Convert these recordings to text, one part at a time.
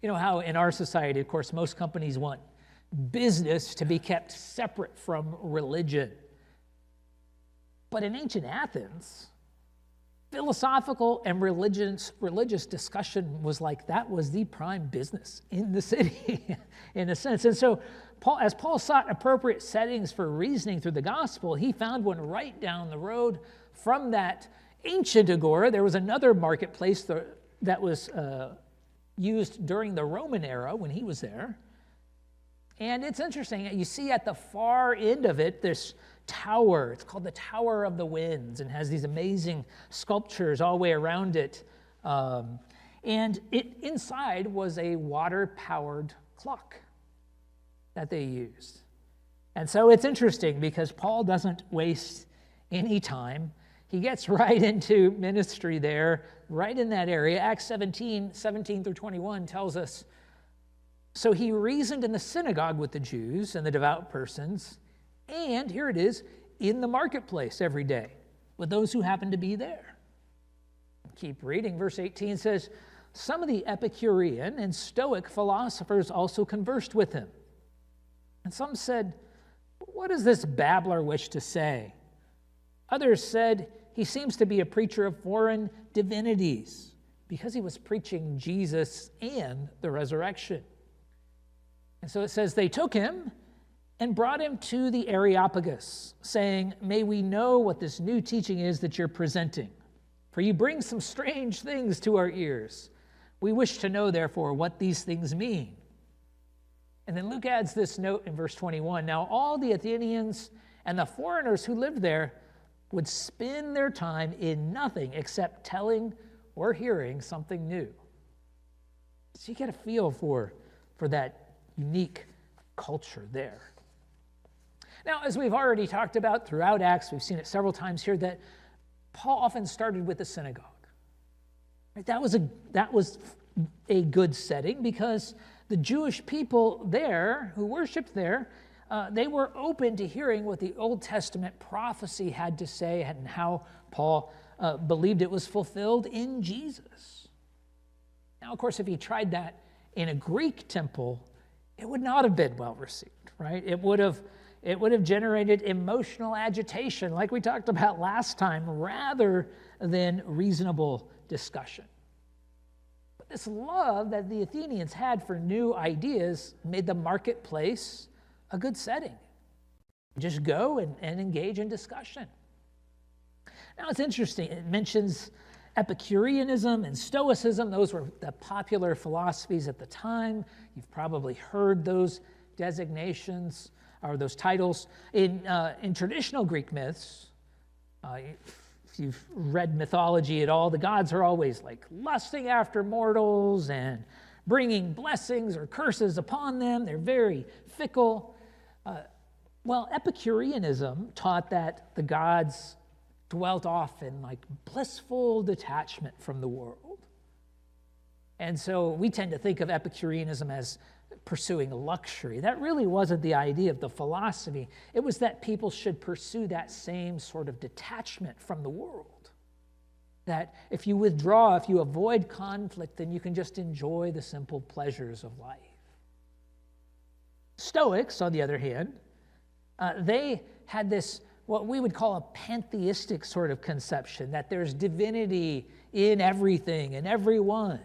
You know how in our society, of course, most companies want business to be kept separate from religion. But in ancient Athens, philosophical and religious discussion was like that was the prime business in the city, in a sense. And so as Paul sought appropriate settings for reasoning through the gospel, he found one right down the road from that ancient agora. There was another marketplace that was used during the Roman era when he was there. And it's interesting, you see at the far end of it, this tower. It's called the Tower of the Winds and has these amazing sculptures all the way around it. And inside was a water-powered clock that they used. And so it's interesting because Paul doesn't waste any time. He gets right into ministry there, right in that area. Acts 17 through 21 tells us, so he reasoned in the synagogue with the Jews and the devout persons, and here it is, in the marketplace every day with those who happen to be there. Keep reading. Verse 18 says, some of the Epicurean and Stoic philosophers also conversed with him. And some said, what does this babbler wish to say? Others said, he seems to be a preacher of foreign divinities because he was preaching Jesus and the resurrection. And so it says they took him and brought him to the Areopagus, saying, may we know what this new teaching is that you're presenting. For you bring some strange things to our ears. We wish to know, therefore, what these things mean. And then Luke adds this note in verse 21. Now all the Athenians and the foreigners who lived there would spend their time in nothing except telling or hearing something new. So you get a feel for that unique culture there. Now, as we've already talked about throughout Acts, we've seen it several times here, that Paul often started with the synagogue. Right? That was a good setting because the Jewish people there who worshiped there, they were open to hearing what the Old Testament prophecy had to say and how Paul believed it was fulfilled in Jesus. Now, of course, if he tried that in a Greek temple, it would not have been well received, right? It would have generated emotional agitation, like we talked about last time, rather than reasonable discussion. But this love that the Athenians had for new ideas made the marketplace a good setting. Just go and engage in discussion. Now it's interesting, it mentions Epicureanism and Stoicism. Those were the popular philosophies at the time. You've probably heard those designations or those titles. In traditional Greek myths, if you've read mythology at all, the gods are always like lusting after mortals and bringing blessings or curses upon them. They're very fickle. Well, Epicureanism taught that the gods dwelt off in like blissful detachment from the world. And so we tend to think of Epicureanism as pursuing luxury. That really wasn't the idea of the philosophy. It was that people should pursue that same sort of detachment from the world. That if you withdraw, if you avoid conflict, then you can just enjoy the simple pleasures of life. Stoics, on the other hand, they had this, what we would call a pantheistic sort of conception, that there's divinity in everything and everyone.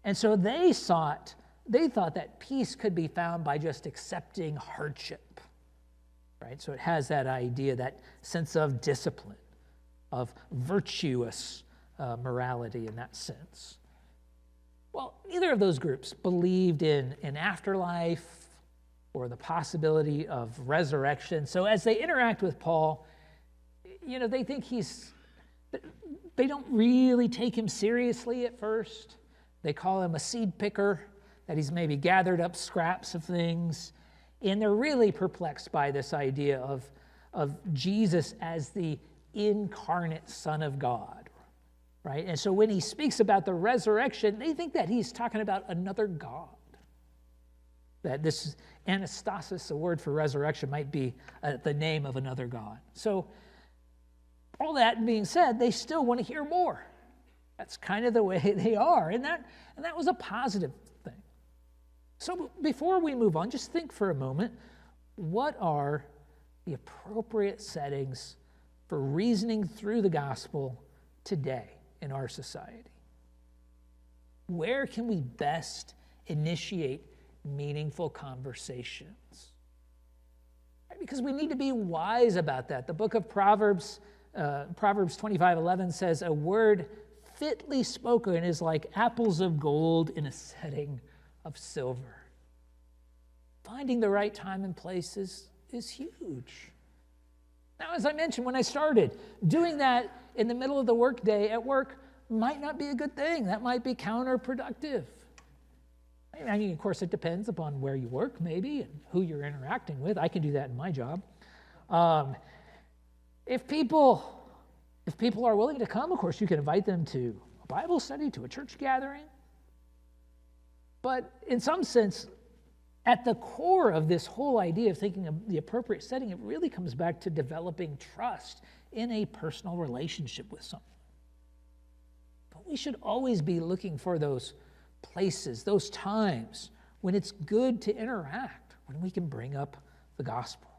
And so they thought that peace could be found by just accepting hardship, right? So it has that idea, that sense of discipline, of virtuous morality in that sense. Well, neither of those groups believed in an afterlife or the possibility of resurrection. So as they interact with Paul, they think they don't really take him seriously at first. They call him a seed picker, that he's maybe gathered up scraps of things. And they're really perplexed by this idea of Jesus as the incarnate Son of God, right? And so when he speaks about the resurrection, they think that he's talking about another God. That this is anastasis, a word for resurrection, might be the name of another God. So all that being said, they still want to hear more. That's kind of the way they are, and that was a positive thing. So before we move on, just think for a moment, what are the appropriate settings for reasoning through the gospel today in our society? Where can we best initiate meaningful conversations? Right? Because we need to be wise about that. The book of Proverbs, Proverbs 25:11 says, a word fitly spoken is like apples of gold in a setting of silver. Finding the right time and place is huge. Now, as I mentioned when I started, doing that in the middle of the workday at work might not be a good thing. That might be counterproductive. I mean, of course, it depends upon where you work, maybe, and who you're interacting with. I can do that in my job. If people are willing to come, of course, you can invite them to a Bible study, to a church gathering. But in some sense, at the core of this whole idea of thinking of the appropriate setting, it really comes back to developing trust in a personal relationship with someone. But we should always be looking for those places, those times when it's good to interact, when we can bring up the gospel.